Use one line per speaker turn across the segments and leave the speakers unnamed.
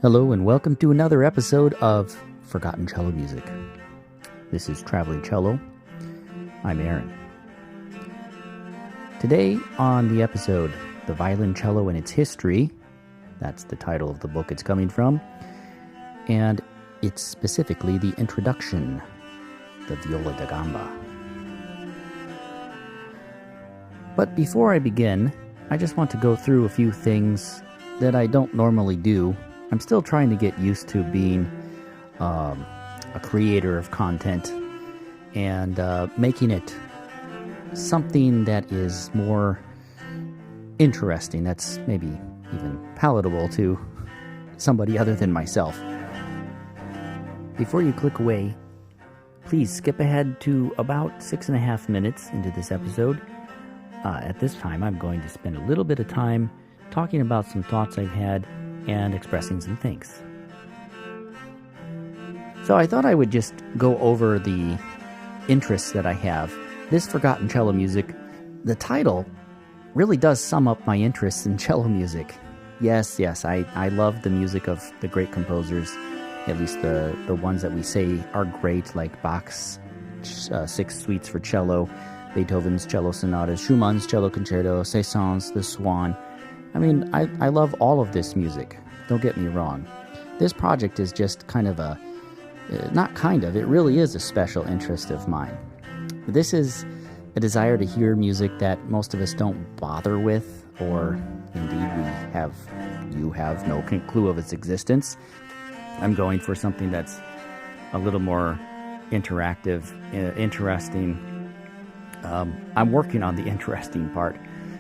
Hello and welcome to another episode of Forgotten Cello Music. This is Traveling Cello. I'm Aaron. Today on the episode, The Violoncello and Its History, that's the title of the book it's coming from, and it's specifically the introduction, the Viola da Gamba. But before I begin, I just want to go through a few things that I don't normally do. I'm still trying to get used to being a creator of content and making it something that is more interesting, that's maybe even palatable to somebody other than myself. Before you click away, please skip ahead to about 6.5 minutes into this episode. At this time, I'm going to spend a little bit of time talking about some thoughts I've had and expressing some thanks. So I thought I would just go over the interests that I have. This Forgotten Cello Music, the title really does sum up my interests in cello music. Yes, I love the music of the great composers, at least the ones that we say are great, like Bach's Six Suites for Cello, Beethoven's Cello Sonatas, Schumann's Cello Concerto, Saint-Saëns' The Swan. I mean, I love all of this music, don't get me wrong. This project is just kind of it really is a special interest of mine. This is a desire to hear music that most of us don't bother with, or indeed you have no clue of its existence. I'm going for something that's a little more interactive, interesting. I'm working on the interesting part.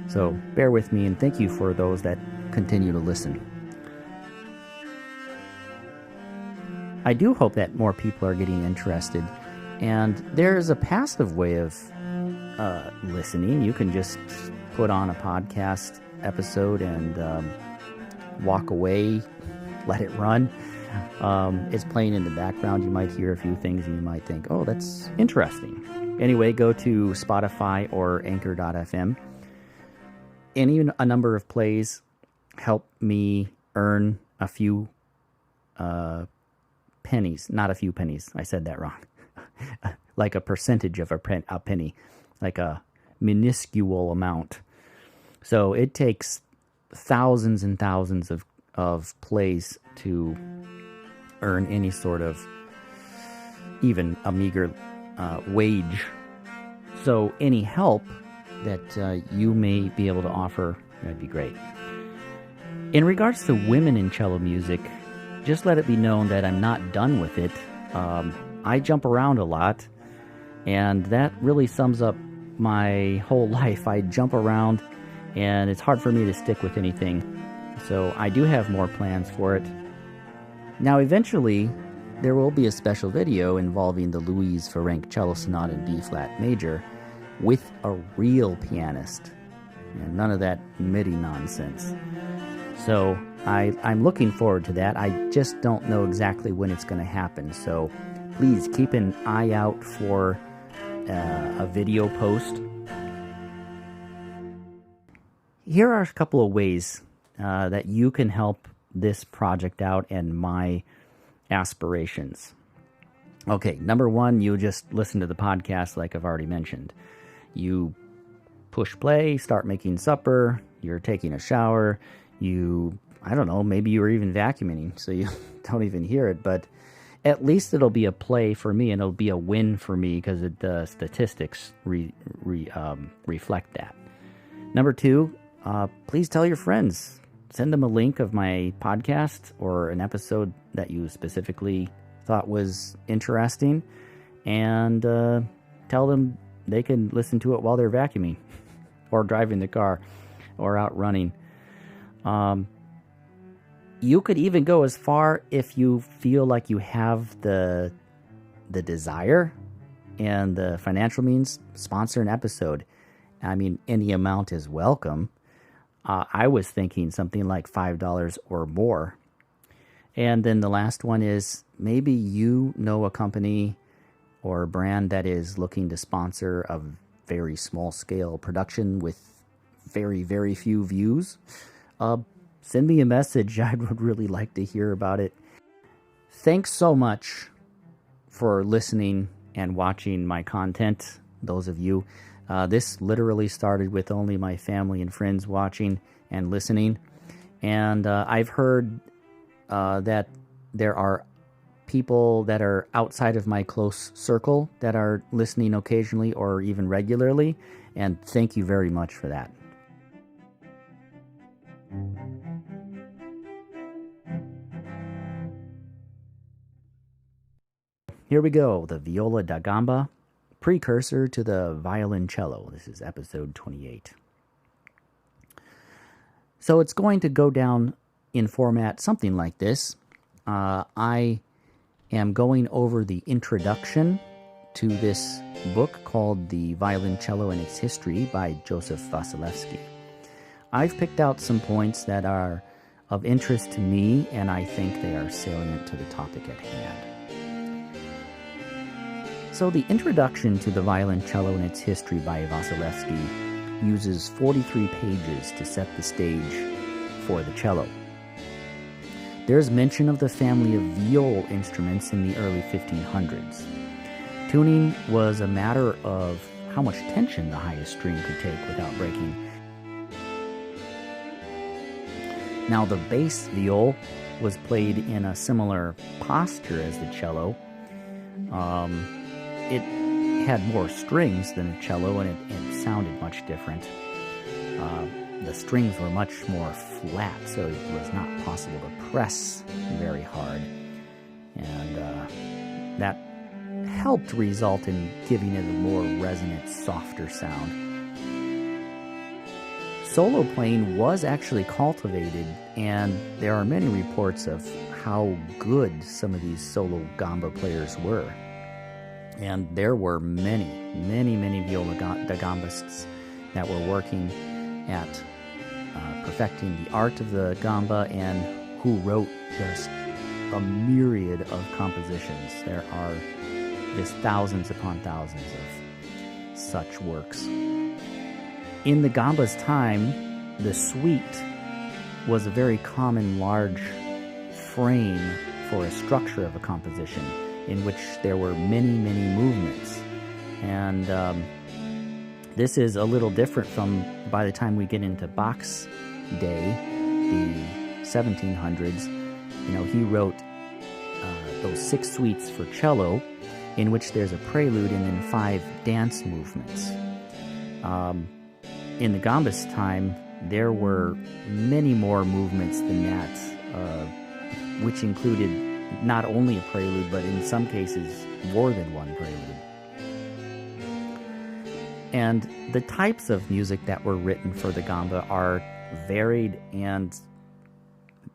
So bear with me, and thank you for those that continue to listen. I do hope that more people are getting interested, and there's a passive way of listening. You can just put on a podcast episode and walk away, let it run. It's playing in the background. You might hear a few things and you might think, oh, that's interesting. Anyway, go to Spotify or Anchor.fm. A number of plays help me earn a few pennies. Not a few pennies. I said that wrong. Like a percentage of a penny. Like a minuscule amount. So it takes thousands and thousands of plays to earn any sort of even a meager wage. So any help that you may be able to offer, that'd be great. In regards to women in cello music, just let it be known that I'm not done with it. I jump around a lot, and that really sums up my whole life. I jump around, and it's hard for me to stick with anything. So I do have more plans for it. Now, eventually, there will be a special video involving the Louise Ferenc Cello Sonata in B-flat major with a real pianist, and none of that MIDI nonsense. So I'm looking forward to that. I just don't know exactly when it's going to happen. So please keep an eye out for a video post. Here are a couple of ways that you can help this project out and my aspirations. Okay, number one, you just listen to the podcast like I've already mentioned. You push play, start making supper, you're taking a shower, I don't know, maybe you were even vacuuming, so you don't even hear it, but at least it'll be a play for me, and it'll be a win for me because the statistics reflect that. Number two, please tell your friends. Send them a link of my podcast or an episode that you specifically thought was interesting, and tell them they can listen to it while they're vacuuming or driving the car or out running. You could even go as far, if you feel like you have the desire and the financial means, sponsor an episode. I mean, any amount is welcome. I was thinking something like $5 or more. And then the last one is, maybe you know a company or a brand that is looking to sponsor a very small scale production with very, very few views. send me a message. I would really like to hear about it. Thanks so much for listening and watching my content, those of you. This literally started with only my family and friends watching and listening. And I've heard that there are people that are outside of my close circle that are listening occasionally or even regularly. And thank you very much for that. Here we go, the Viola da Gamba, precursor to the violoncello. This is episode 28. So it's going to go down in format something like this. I am going over the introduction to this book called The Violoncello and Its History by Joseph Wasielewski. I've picked out some points that are of interest to me, and I think they are salient to the topic at hand. So the introduction to the violoncello and its history by Wasielewski uses 43 pages to set the stage for the cello. There's mention of the family of viol instruments in the early 1500s. Tuning was a matter of how much tension the highest string could take without breaking. Now the bass viol was played in a similar posture as the cello. It had more strings than a cello, and it sounded much different. The strings were much more flat, so it was not possible to press very hard. And that helped result in giving it a more resonant, softer sound. Solo playing was actually cultivated, and there are many reports of how good some of these solo gamba players were. And there were many Viola da Gambists that were working at perfecting the art of the gamba and who wrote just a myriad of compositions. There are just thousands upon thousands of such works. In the gamba's time, the suite was a very common large frame for a structure of a composition, in which there were many movements. And this is a little different from by the time we get into Bach's day, the 1700s. He wrote those 6 suites for cello, in which there's a prelude and then 5 dance movements. In the gamba's time, there were many more movements than that, which included not only a prelude, but in some cases, more than one prelude. And the types of music that were written for the gamba are varied and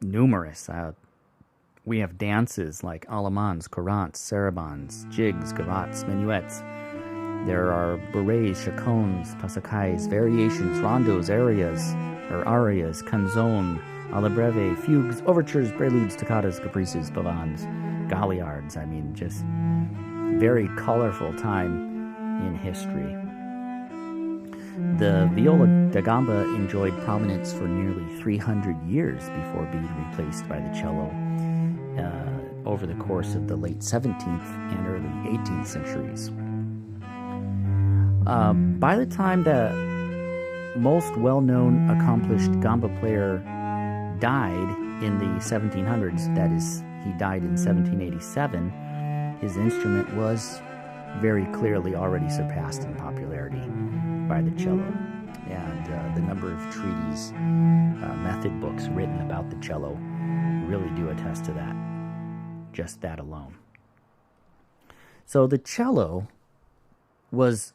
numerous. We have dances like alemans, courants, sarabands, jigs, gavottes, minuets. There are bourrées, chaconnes, pasacais, variations, rondos, arias, canzone, alla breve, fugues, overtures, preludes, toccatas, caprices, pavans, galliards. Just very colorful time in history. The Viola da Gamba enjoyed prominence for nearly 300 years before being replaced by the cello over the course of the late 17th and early 18th centuries. By the time the most well-known accomplished gamba player died in the 1700s, that is, he died in 1787, his instrument was very clearly already surpassed in popularity by the cello. And the number of treaties, method books written about the cello really do attest to that, just that alone. So the cello was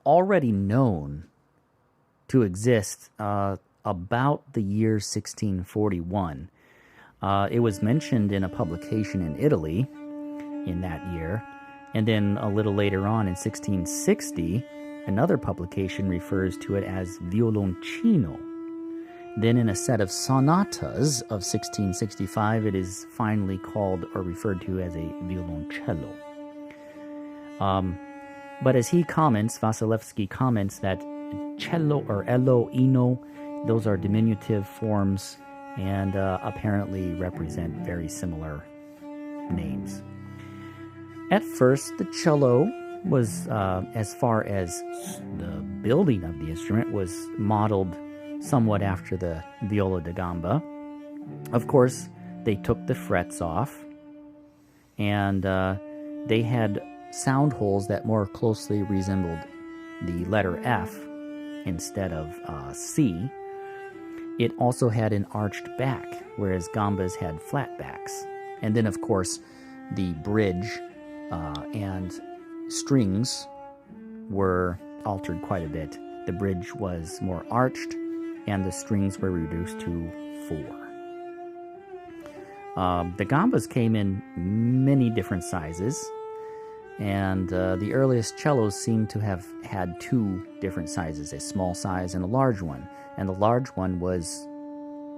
already known to exist about the year 1641. It was mentioned in a publication in Italy in that year, and then a little later on in 1660, another publication refers to it as violoncino. Then in a set of sonatas of 1665, it is finally called or referred to as a violoncello. But as he comments, Wasielewski comments that cello or ello, ino, Those are diminutive forms and apparently represent very similar names. At first, the cello was, as far as the building of the instrument, was modeled somewhat after the Viola da Gamba. Of course, they took the frets off, and they had sound holes that more closely resembled the letter F instead of C. It also had an arched back, whereas gambas had flat backs. And then, of course, the bridge and strings were altered quite a bit. The bridge was more arched, and the strings were reduced to 4. The gambas came in many different sizes, and the earliest cellos seem to have had 2 different sizes, a small size and a large one. And the large one was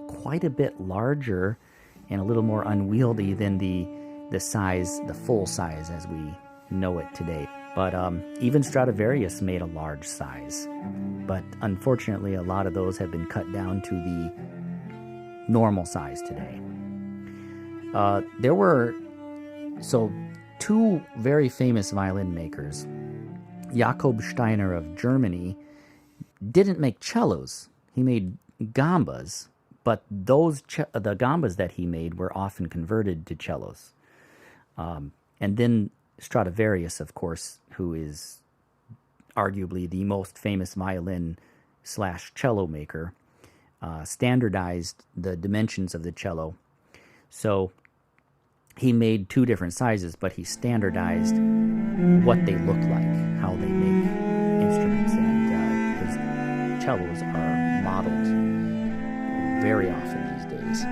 quite a bit larger and a little more unwieldy than the size, the full size as we know it today. But even Stradivarius made a large size. But unfortunately, a lot of those have been cut down to the normal size today. There were 2 very famous violin makers. Jakob Steiner of Germany didn't make cellos. He made gambas, but the gambas that he made were often converted to cellos. And then Stradivarius, of course, who is arguably the most famous violin/cello maker, standardized the dimensions of the cello. So he made 2 different sizes, but he standardized what they look like, how they make instruments, and his cellos are modeled very often these days.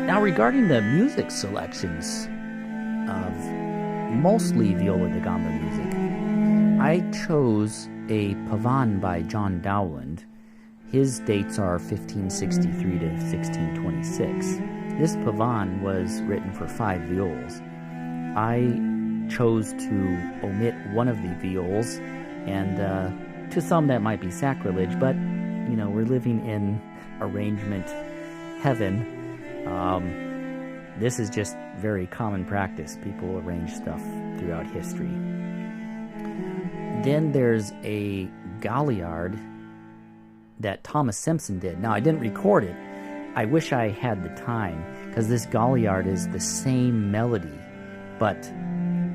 Now, regarding the music selections of mostly Viola da Gamba music, I chose a Pavan by John Dowland. His dates are 1563 to 1626. This Pavan was written for 5 viols. I chose to omit one of the viols, and to some that might be sacrilege, but, we're living in arrangement heaven. This is just very common practice. People arrange stuff throughout history. Then there's a Galliard that Thomas Simpson did. Now, I didn't record it. I wish I had the time, because this Galliard is the same melody, but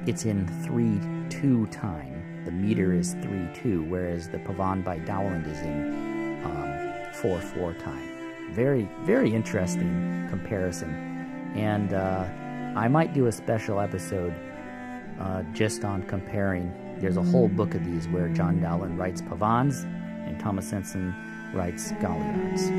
it's in 3/2 time. The meter is 3/2, whereas the Pavan by Dowland is in 4/4 time. Very, very interesting comparison. And I might do a special episode just on comparing. There's a whole book of these where John Dowland writes Pavans and Thomas Simpson writes Galliards.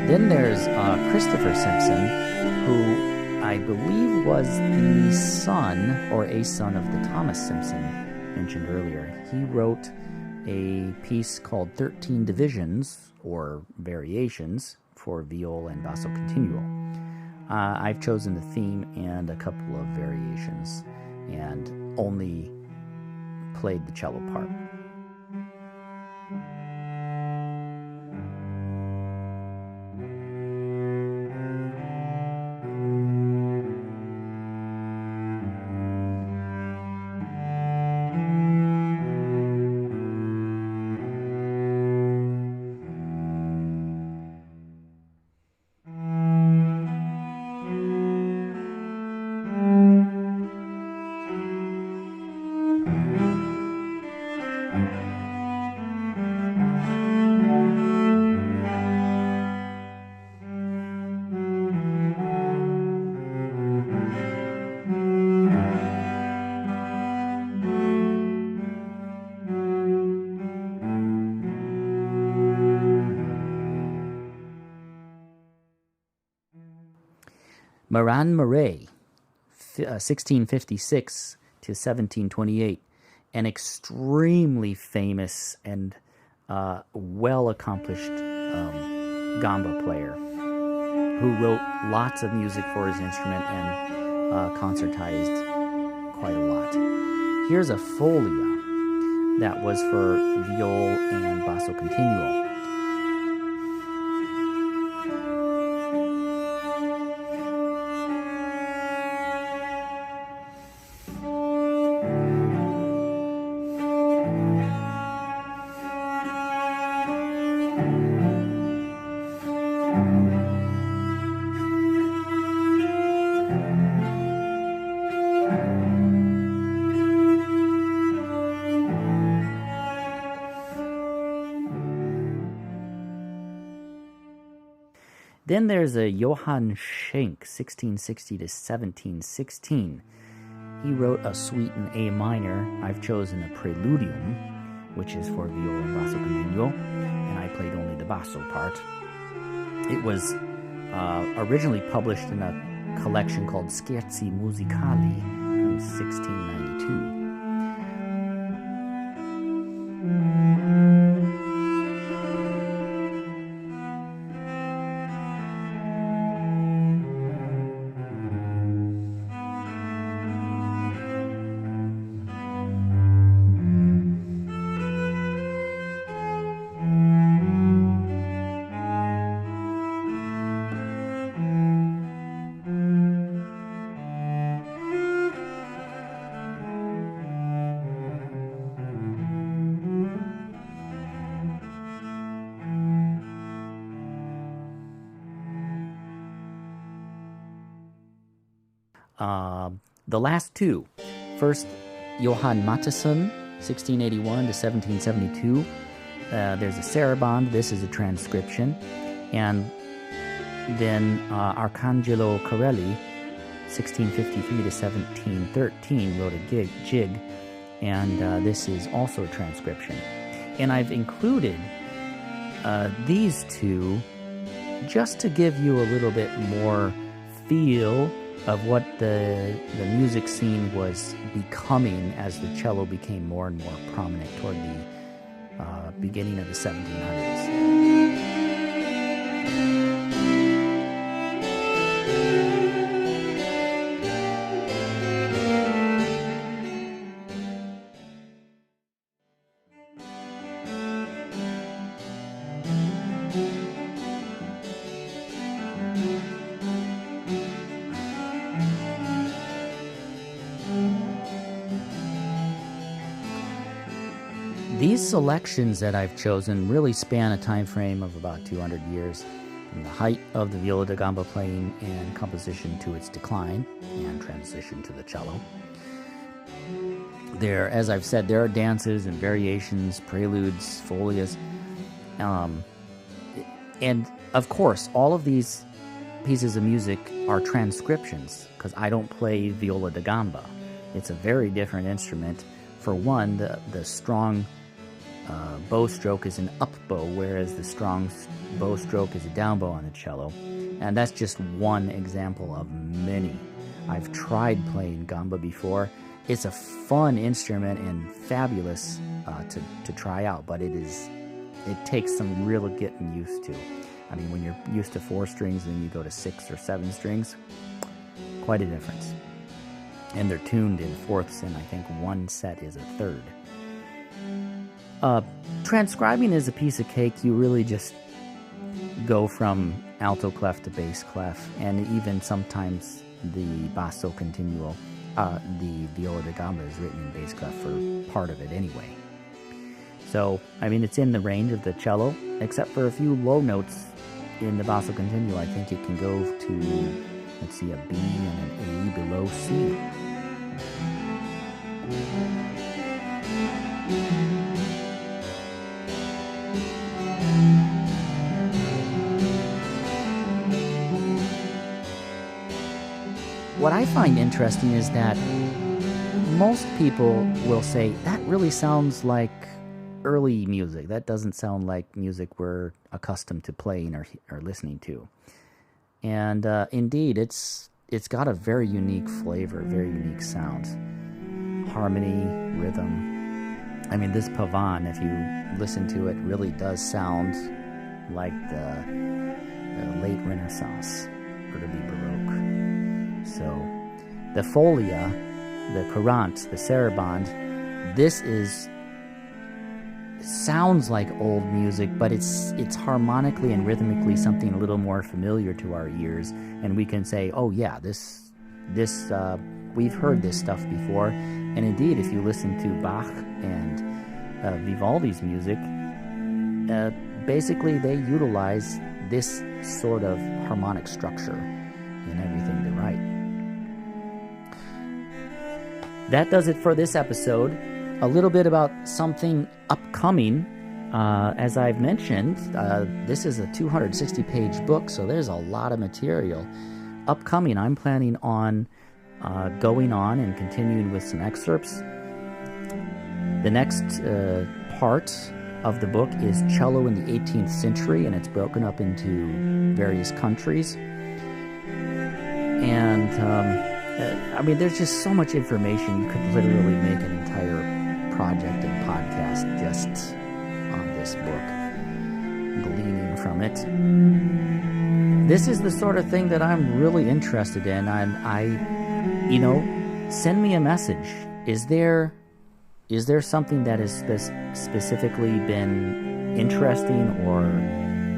Then there's Christopher Simpson, who I believe was the son or a son of the Thomas Simpson mentioned earlier. He wrote a piece called 13 Divisions, or Variations, for viol and basso continuo. I've chosen the theme and a couple of variations, and only played the cello part. Maran Murray, 1656 to 1728, an extremely famous and well-accomplished gamba player who wrote lots of music for his instrument and concertized quite a lot. Here's a folia that was for viol and basso continuo. Then there's a Johann Schenk, 1660 to 1716. He wrote a suite in A minor. I've chosen a preludium, which is for viola and basso continuo, and I played only the basso part. It was originally published in a collection called Scherzi Musicali from 1692. The last two. First, Johann Mattheson, 1681 to 1772. There's a saraband. This is a transcription. And then Arcangelo Corelli, 1653 to 1713, wrote a jig. And this is also a transcription. And I've included these two just to give you a little bit more feel of what the music scene was becoming as the cello became more and more prominent toward the beginning of the 1700s. These selections that I've chosen really span a time frame of about 200 years, from the height of the Viola da Gamba playing and composition to its decline and transition to the cello. There, as I've said, there are dances and variations, preludes, folias, and of course, all of these pieces of music are transcriptions, because I don't play Viola da Gamba. It's a very different instrument. For one, the strong bow stroke is an up bow, whereas the strong bow stroke is a down bow on the cello. And that's just one example of many. I've tried playing gamba before. It's a fun instrument and fabulous to try out, but it takes some real getting used to. I mean, when you're used to 4 strings and you go to 6 or 7 strings, quite a difference. And they're tuned in fourths, and I think one set is a third. Transcribing is a piece of cake. You really just go from alto clef to bass clef, and even sometimes the basso continuo, the Viola da Gamba is written in bass clef for part of it anyway. So, I mean, it's in the range of the cello, except for a few low notes in the basso continuo. I think it can go to, let's see, a B and an A below C. What I find interesting is that most people will say, that really sounds like early music. That doesn't sound like music we're accustomed to playing or listening to. And indeed, it's it's got a very unique flavor, very unique sound. Harmony, rhythm. I mean, this Pavan, if you listen to it, really does sound like the late Renaissance, early Baroque. So the Folia, the Courant, the Sarabande, this sounds like old music, but it's harmonically and rhythmically something a little more familiar to our ears, and we can say, oh yeah, this we've heard this stuff before. And indeed, if you listen to Bach and Vivaldi's music, basically they utilize this sort of harmonic structure in everything they write. That does it for this episode. A little bit about something upcoming. As I've mentioned, this is a 260-page book, so there's a lot of material. Upcoming, I'm planning on going on and continuing with some excerpts. The next part of the book is Cello in the 18th Century, and it's broken up into various countries. And, I mean, there's just so much information. You could literally make an entire project and podcast just on this book, gleaning from it. This is the sort of thing that I'm really interested in. Send me a message. Is there something that has specifically been interesting or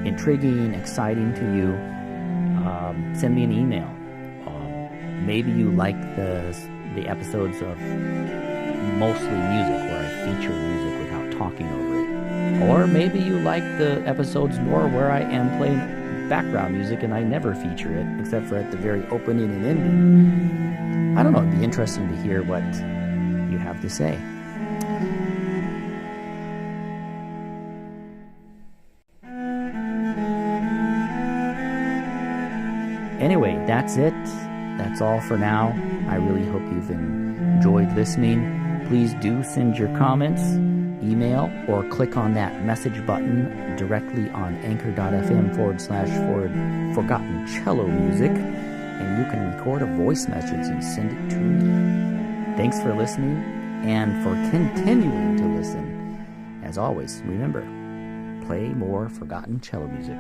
intriguing, exciting to you? Send me an email. Maybe you like the episodes of mostly music, where I feature music without talking over it. Or maybe you like the episodes more where I am playing background music and I never feature it, except for at the very opening and ending. I don't know, it'd be interesting to hear what you have to say. Anyway, that's it. That's all for now. I really hope you've enjoyed listening. Please do send your comments, email, or click on that message button directly on anchor.fm/forgotten cello music, and you can record a voice message and send it to me. Thanks for listening and for continuing to listen. As always, remember, play more forgotten cello music.